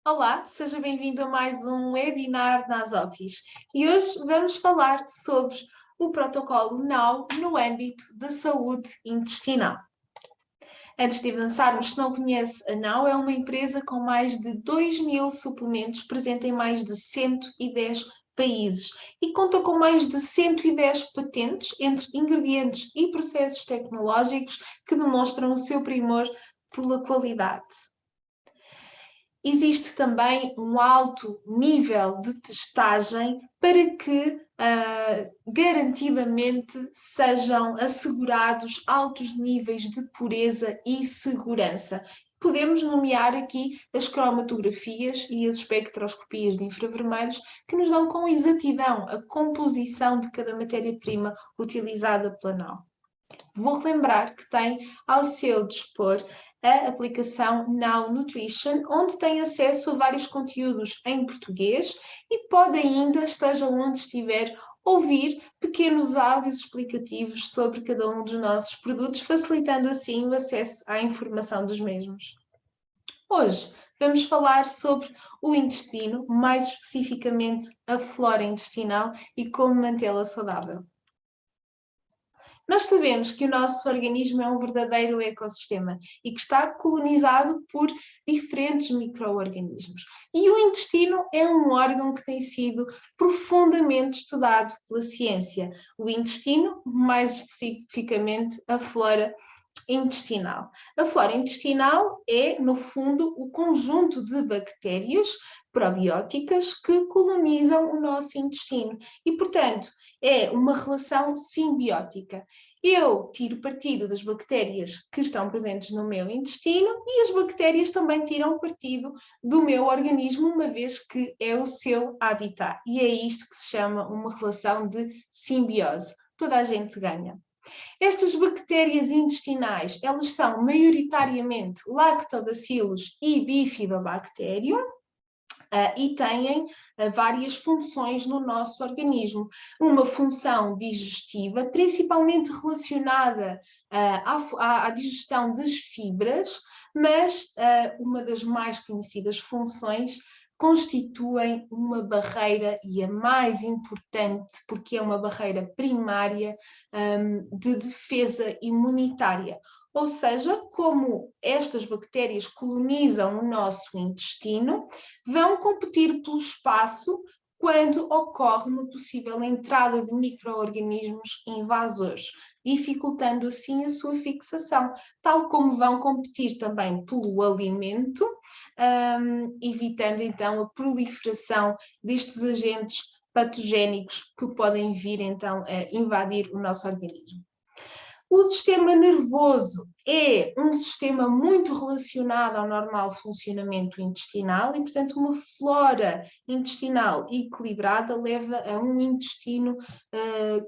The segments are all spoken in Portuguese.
Olá, seja bem-vindo a mais um webinar na Asofis e hoje vamos falar sobre o protocolo NAU no âmbito da saúde intestinal. Antes de avançarmos, se não conhece, a NAU é uma empresa com mais de 2.000 suplementos presente em mais de 110 países e conta com mais de 110 patentes entre ingredientes e processos tecnológicos que demonstram o seu primor pela qualidade. Existe também um alto nível de testagem para que garantidamente sejam assegurados altos níveis de pureza e segurança. Podemos nomear aqui as cromatografias e as espectroscopias de infravermelhos que nos dão com exatidão a composição de cada matéria-prima utilizada pela NAU. Vou relembrar que tem ao seu dispor a aplicação Now Nutrition, onde tem acesso a vários conteúdos em português e pode ainda, esteja onde estiver, ouvir pequenos áudios explicativos sobre cada um dos nossos produtos, facilitando assim o acesso à informação dos mesmos. Hoje vamos falar sobre o intestino, mais especificamente a flora intestinal e como mantê-la saudável. Nós sabemos que o nosso organismo é um verdadeiro ecossistema e que está colonizado por diferentes micro-organismos. E o intestino é um órgão que tem sido profundamente estudado pela ciência. O intestino, mais especificamente, a flora intestinal. A flora intestinal é, no fundo, o conjunto de bactérias probióticas que colonizam o nosso intestino e, portanto, é uma relação simbiótica. Eu tiro partido das bactérias que estão presentes no meu intestino e as bactérias também tiram partido do meu organismo, uma vez que é o seu habitat. E é isto que se chama uma relação de simbiose. Toda a gente ganha. Estas bactérias intestinais, elas são maioritariamente lactobacilos e bifidobacterium, e têm várias funções no nosso organismo. Uma função digestiva, principalmente relacionada à digestão das fibras, mas uma das mais conhecidas funções constituem uma barreira, e a mais importante, porque é uma barreira primária de defesa imunitária. Ou seja, como estas bactérias colonizam o nosso intestino, vão competir pelo espaço quando ocorre uma possível entrada de micro-organismos invasores, dificultando assim a sua fixação, tal como vão competir também pelo alimento, evitando então a proliferação destes agentes patogénicos que podem vir então a invadir o nosso organismo. O sistema nervoso é um sistema muito relacionado ao normal funcionamento intestinal e, portanto, uma flora intestinal equilibrada leva a um intestino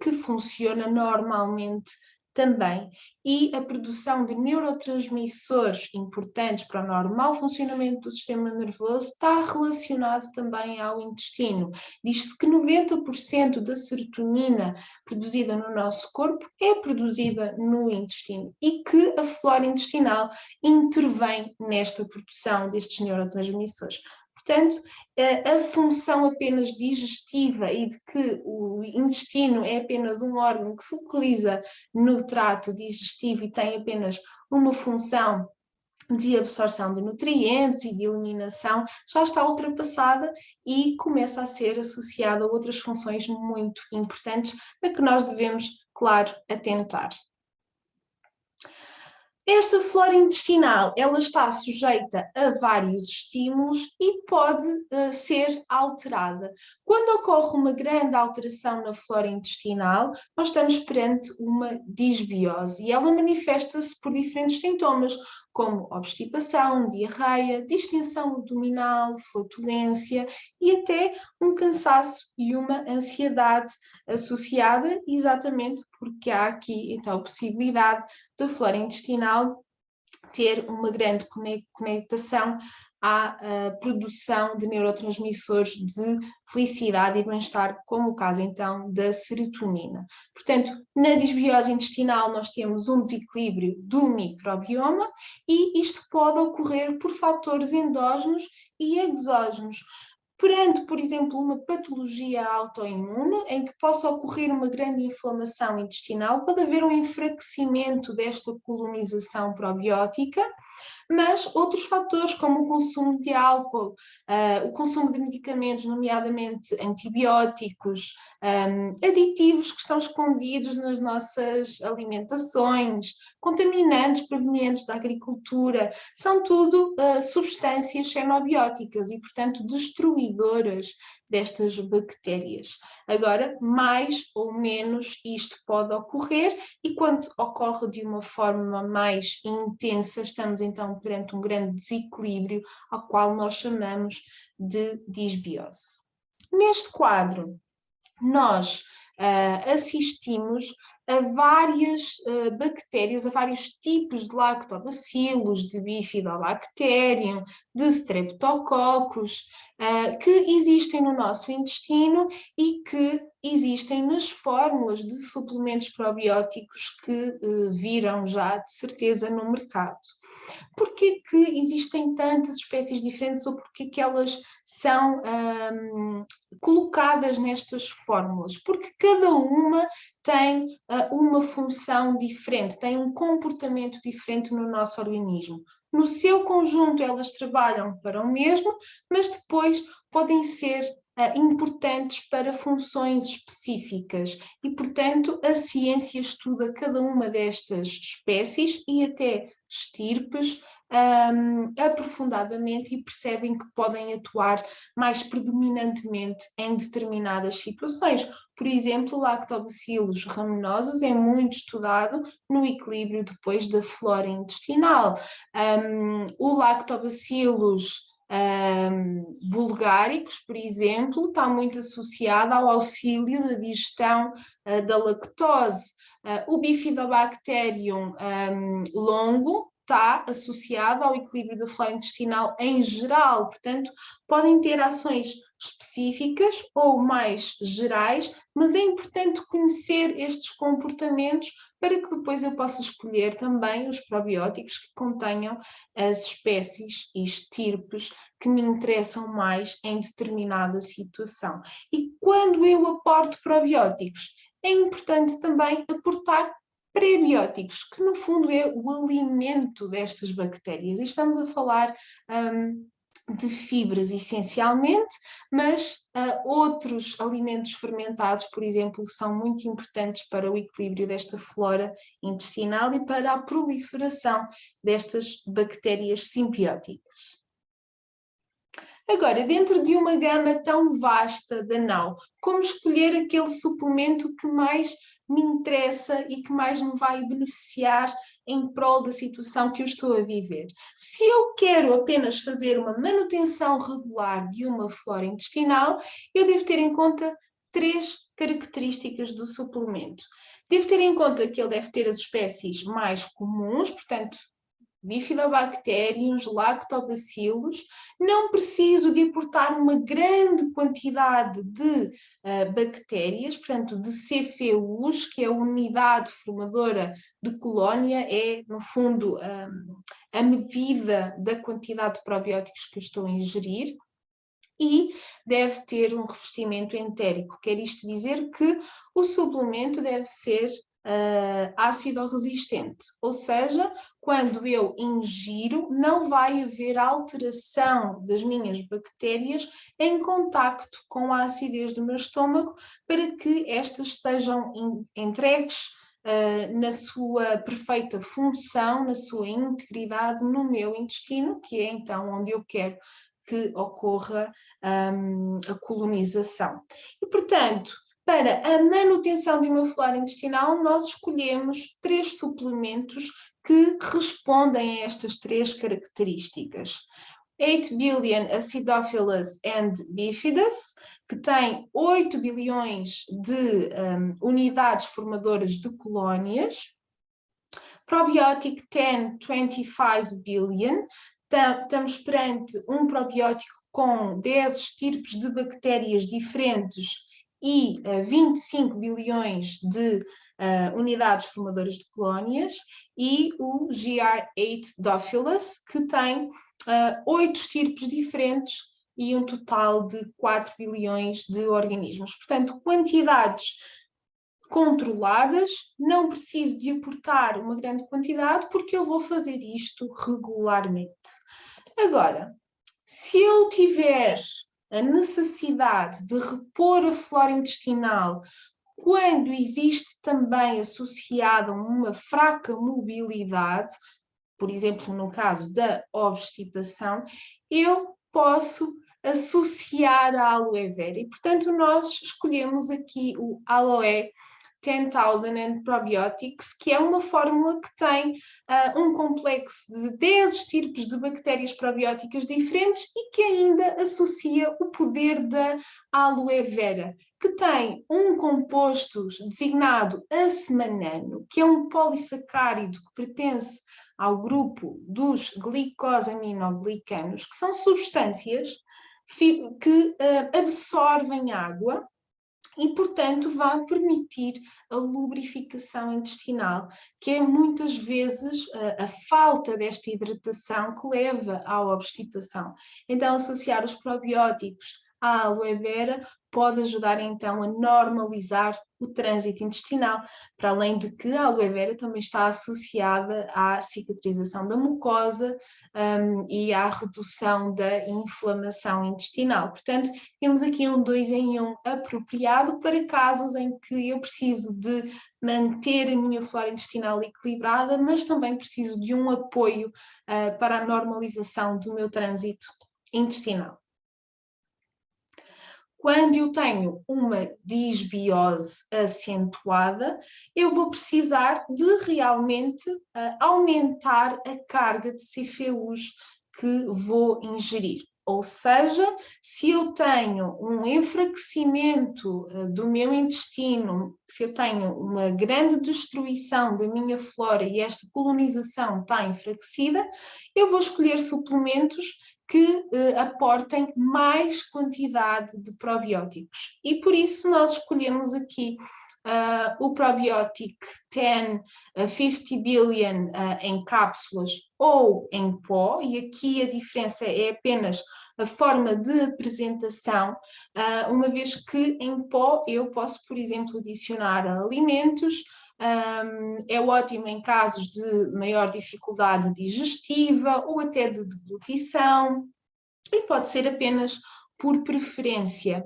que funciona normalmente também. E a produção de neurotransmissores importantes para o normal funcionamento do sistema nervoso está relacionado também ao intestino. Diz-se que 90% da serotonina produzida no nosso corpo é produzida no intestino e que a flora intestinal intervém nesta produção destes neurotransmissores. Portanto, a função apenas digestiva e de que o intestino é apenas um órgão que se localiza no trato digestivo e tem apenas uma função de absorção de nutrientes e de eliminação, já está ultrapassada e começa a ser associada a outras funções muito importantes a que nós devemos, claro, atentar. Esta flora intestinal, ela está sujeita a vários estímulos e pode ser alterada. Quando ocorre uma grande alteração na flora intestinal, nós estamos perante uma disbiose e ela manifesta-se por diferentes sintomas, como obstipação, diarreia, distensão abdominal, flatulência e até um cansaço e uma ansiedade associada, exatamente porque há aqui então a possibilidade da flora intestinal ter uma grande conectação à produção de neurotransmissores de felicidade e bem-estar, como o caso então da serotonina. Portanto, na disbiose intestinal nós temos um desequilíbrio do microbioma e isto pode ocorrer por fatores endógenos e exógenos. Perante, por exemplo, uma patologia autoimune, em que possa ocorrer uma grande inflamação intestinal, pode haver um enfraquecimento desta colonização probiótica, mas outros fatores, como o consumo de álcool, o consumo de medicamentos, nomeadamente antibióticos, aditivos que estão escondidos nas nossas alimentações, contaminantes provenientes da agricultura, são tudo substâncias xenobióticas e, portanto, destruidoras destas bactérias. Agora, mais ou menos isto pode ocorrer e quando ocorre de uma forma mais intensa, estamos então perante um grande desequilíbrio ao qual nós chamamos de disbiose. Neste quadro, nós assistimos a várias bactérias, a vários tipos de lactobacilos, de bifidobacterium, de streptococcus, que existem no nosso intestino e que existem nas fórmulas de suplementos probióticos que viram já de certeza no mercado. Porquê que existem tantas espécies diferentes ou porquê que elas são colocadas nestas fórmulas? Porque cada uma tem uma função diferente, tem um comportamento diferente no nosso organismo. No seu conjunto elas trabalham para o mesmo, mas depois podem ser importantes para funções específicas e, portanto, a ciência estuda cada uma destas espécies e até estirpes aprofundadamente e percebem que podem atuar mais predominantemente em determinadas situações. Por exemplo, o Lactobacillus rhamnosus é muito estudado no equilíbrio depois da flora intestinal. O Lactobacillus bulgáricos, por exemplo, está muito associado ao auxílio da digestão da lactose. O Bifidobacterium longo está associado ao equilíbrio da flora intestinal em geral, portanto, podem ter ações específicas ou mais gerais, mas é importante conhecer estes comportamentos para que depois eu possa escolher também os probióticos que contenham as espécies e estirpes que me interessam mais em determinada situação. E quando eu aporto probióticos, é importante também aportar prebióticos, que no fundo é o alimento destas bactérias. E estamos a falar de fibras essencialmente, mas outros alimentos fermentados, por exemplo, são muito importantes para o equilíbrio desta flora intestinal e para a proliferação destas bactérias simbióticas. Agora, dentro de uma gama tão vasta da NAU, como escolher aquele suplemento que mais me interessa e que mais me vai beneficiar em prol da situação que eu estou a viver? Se eu quero apenas fazer uma manutenção regular de uma flora intestinal, eu devo ter em conta 3 características do suplemento. Devo ter em conta que ele deve ter as espécies mais comuns, portanto, bifidobactérios, lactobacilos. Não preciso de aportar uma grande quantidade de bactérias, portanto, de CFUs, que é a unidade formadora de colónia, é, no fundo, a medida da quantidade de probióticos que eu estou a ingerir. E deve ter um revestimento entérico, quer isto dizer que o suplemento deve ser ácido resistente, ou seja, quando eu ingiro não vai haver alteração das minhas bactérias em contacto com a acidez do meu estômago para que estas sejam entregues na sua perfeita função, na sua integridade no meu intestino, que é então onde eu quero que ocorra a colonização. E, portanto, para a manutenção de uma flora intestinal, nós escolhemos 3 suplementos que respondem a estas 3 características. 8 billion Acidophilus and Bifidus, que tem 8 bilhões de unidades formadoras de colónias. Probiotic 10, 25 billion, Estamos perante um probiótico com 10 estirpes de bactérias diferentes e 25 bilhões de unidades formadoras de colónias, e o GR8 Dophilus, que tem 8 estirpes diferentes e um total de 4 bilhões de organismos. Portanto, quantidades controladas, não preciso de aportar uma grande quantidade, porque eu vou fazer isto regularmente. Agora, se eu tiver a necessidade de repor a flora intestinal quando existe também associada uma fraca mobilidade, por exemplo, no caso da obstipação, eu posso associar a aloe vera. E, portanto, nós escolhemos aqui o Aloe 10,000 and Probiotics, que é uma fórmula que tem um complexo de 10 estirpes de bactérias probióticas diferentes e que ainda associa o poder da aloe vera, que tem um composto designado acemanano, que é um polissacárido que pertence ao grupo dos glicosaminoglicanos, que são substâncias que absorvem água e, portanto, vão permitir a lubrificação intestinal, que é muitas vezes a falta desta hidratação que leva à obstipação. Então, associar os probióticos à aloe vera pode ajudar então a normalizar o trânsito intestinal, para além de que a aloe vera também está associada à cicatrização da mucosa e à redução da inflamação intestinal. Portanto, temos aqui um 2 em 1 apropriado para casos em que eu preciso de manter a minha flora intestinal equilibrada, mas também preciso de um apoio para a normalização do meu trânsito intestinal. Quando eu tenho uma disbiose acentuada, eu vou precisar de realmente aumentar a carga de CFUs que vou ingerir. Ou seja, se eu tenho um enfraquecimento do meu intestino, se eu tenho uma grande destruição da minha flora e esta colonização está enfraquecida, eu vou escolher suplementos que aportem mais quantidade de probióticos. E por isso nós escolhemos aqui o Probiotic 10 50 billion em cápsulas ou em pó, e aqui a diferença é apenas a forma de apresentação, uma vez que em pó eu posso, por exemplo, adicionar alimentos. É ótimo em casos de maior dificuldade digestiva ou até de deglutição, e pode ser apenas por preferência.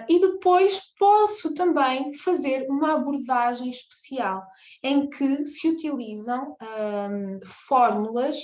E depois posso também fazer uma abordagem especial, em que se utilizam fórmulas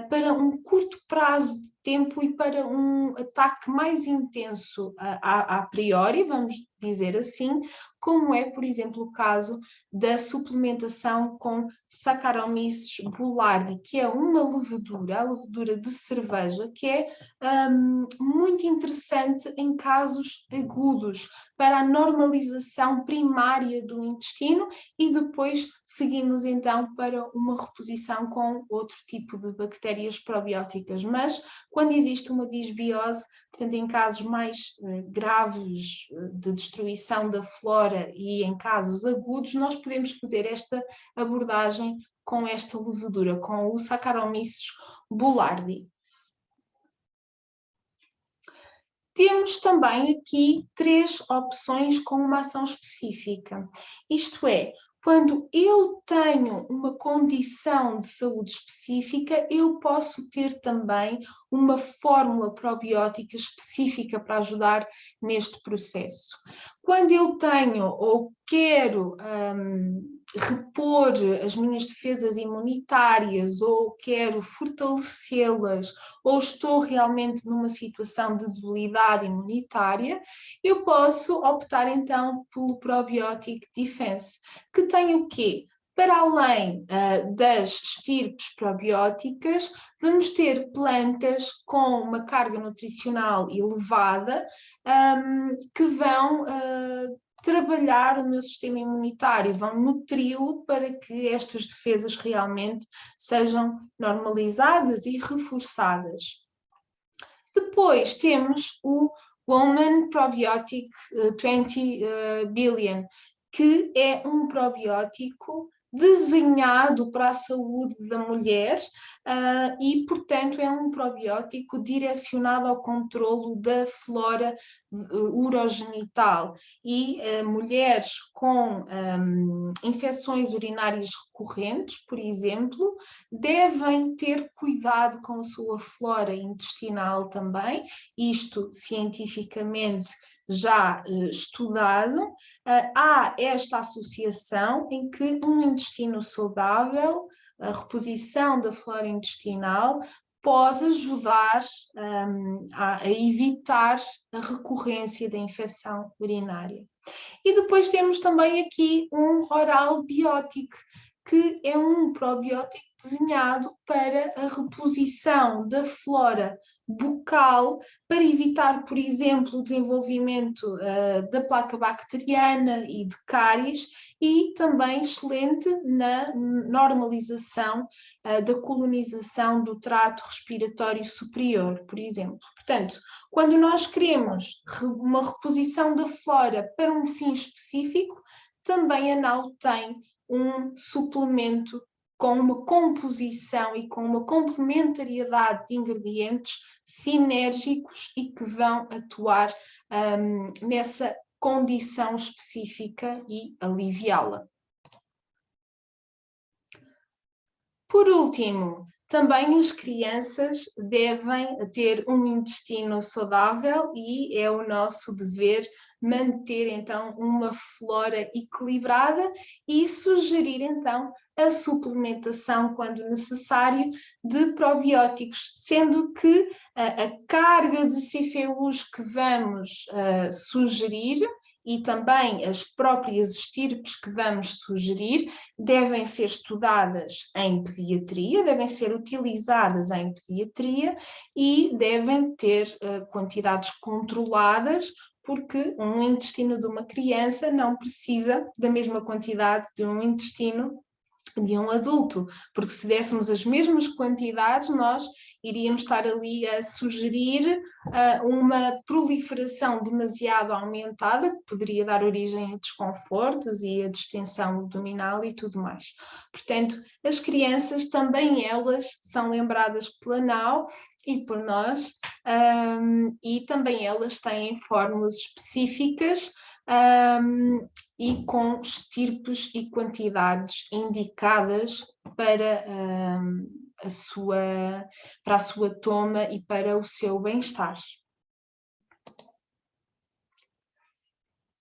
para um curto prazo de tempo e para um ataque mais intenso a priori, vamos dizer assim, como é, por exemplo, o caso da suplementação com Saccharomyces boulardii, que é uma levedura, a levedura de cerveja, que é muito interessante em casos agudos, para a normalização primária do intestino, e depois seguimos então para uma reposição com outro tipo de bactérias probióticas. Mas quando existe uma disbiose, portanto em casos mais graves de destruição da flora e em casos agudos, nós podemos fazer esta abordagem com esta levedura, com o Saccharomyces boulardii. Temos também aqui 3 opções com uma ação específica. Isto é, quando eu tenho uma condição de saúde específica, eu posso ter também uma fórmula probiótica específica para ajudar neste processo. Quando eu tenho ou quero repor as minhas defesas imunitárias, ou quero fortalecê-las, ou estou realmente numa situação de debilidade imunitária, eu posso optar então pelo Probiotic Defense, que tem o quê? Para além das estirpes probióticas, vamos ter plantas com uma carga nutricional elevada que vão trabalhar o meu sistema imunitário, vão nutri-lo para que estas defesas realmente sejam normalizadas e reforçadas. Depois temos o Woman Probiotic 20 Billion, que é um probiótico desenhado para a saúde da mulher e, portanto, é um probiótico direcionado ao controlo da flora urogenital e mulheres com infecções urinárias recorrentes, por exemplo, devem ter cuidado com a sua flora intestinal também, isto cientificamente já estudado. Há esta associação em que um intestino saudável, a reposição da flora intestinal, pode ajudar a evitar a recorrência da infecção urinária. E depois temos também aqui um oral biótico, que é um probiótico desenhado para a reposição da flora bucal, para evitar, por exemplo, o desenvolvimento da placa bacteriana e de cáries, e também excelente na normalização da colonização do trato respiratório superior, por exemplo. Portanto, quando nós queremos uma reposição da flora para um fim específico, também a NAU tem um suplemento com uma composição e com uma complementariedade de ingredientes sinérgicos e que vão atuar nessa condição específica e aliviá-la. Por último, também as crianças devem ter um intestino saudável e é o nosso dever manter então uma flora equilibrada e sugerir então a suplementação, quando necessário, de probióticos, sendo que a carga de CFUs que vamos sugerir e também as próprias estirpes que vamos sugerir devem ser estudadas em pediatria, devem ser utilizadas em pediatria e devem ter quantidades controladas, porque um intestino de uma criança não precisa da mesma quantidade de um intestino de um adulto, porque se dessemos as mesmas quantidades, nós iríamos estar ali a sugerir uma proliferação demasiado aumentada, que poderia dar origem a desconfortos e a distensão abdominal e tudo mais. Portanto, as crianças também elas são lembradas pela NAU e por nós, e também elas têm fórmulas específicas e com estirpes e quantidades indicadas para a sua toma e para o seu bem-estar.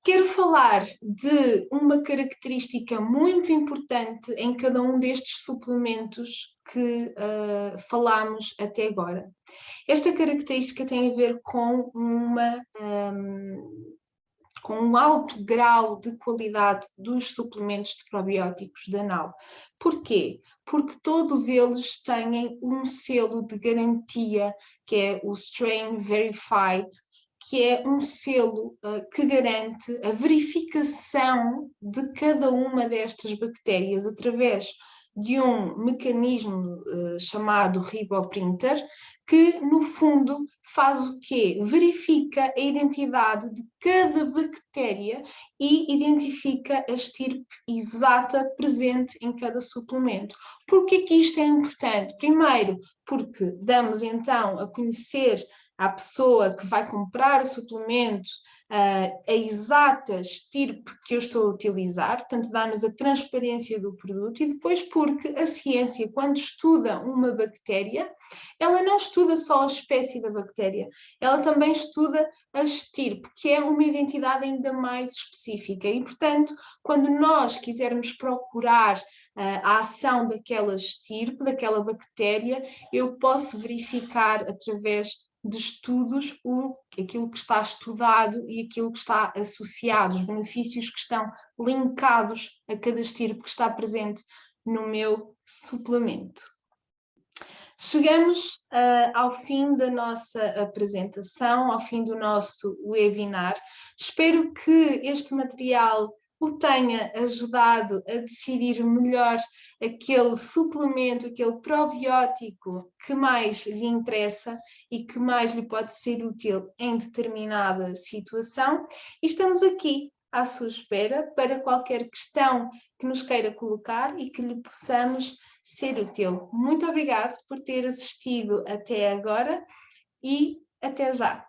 Quero falar de uma característica muito importante em cada um destes suplementos que falamos até agora. Esta característica tem a ver com um alto grau de qualidade dos suplementos de probióticos da NAU. Porquê? Porque todos eles têm um selo de garantia, que é o Strain Verified, que é um selo que garante a verificação de cada uma destas bactérias através de um mecanismo chamado RiboPrinter, que no fundo faz o quê? Verifica a identidade de cada bactéria e identifica a estirpe exata presente em cada suplemento. Por que que isto é importante? Primeiro, porque damos então a conhecer à pessoa que vai comprar o suplemento a exata estirpe que eu estou a utilizar, portanto dá-nos a transparência do produto, e depois porque a ciência, quando estuda uma bactéria, ela não estuda só a espécie da bactéria, ela também estuda a estirpe, que é uma identidade ainda mais específica, e portanto, quando nós quisermos procurar a ação daquela estirpe, daquela bactéria, eu posso verificar através de estudos aquilo que está estudado e aquilo que está associado, os benefícios que estão linkados a cada estirpe que está presente no meu suplemento. Chegamos ao fim da nossa apresentação, ao fim do nosso webinar. Espero que este material o tenha ajudado a decidir melhor aquele suplemento, aquele probiótico que mais lhe interessa e que mais lhe pode ser útil em determinada situação. E estamos aqui à sua espera para qualquer questão que nos queira colocar e que lhe possamos ser útil. Muito obrigado por ter assistido até agora e até já!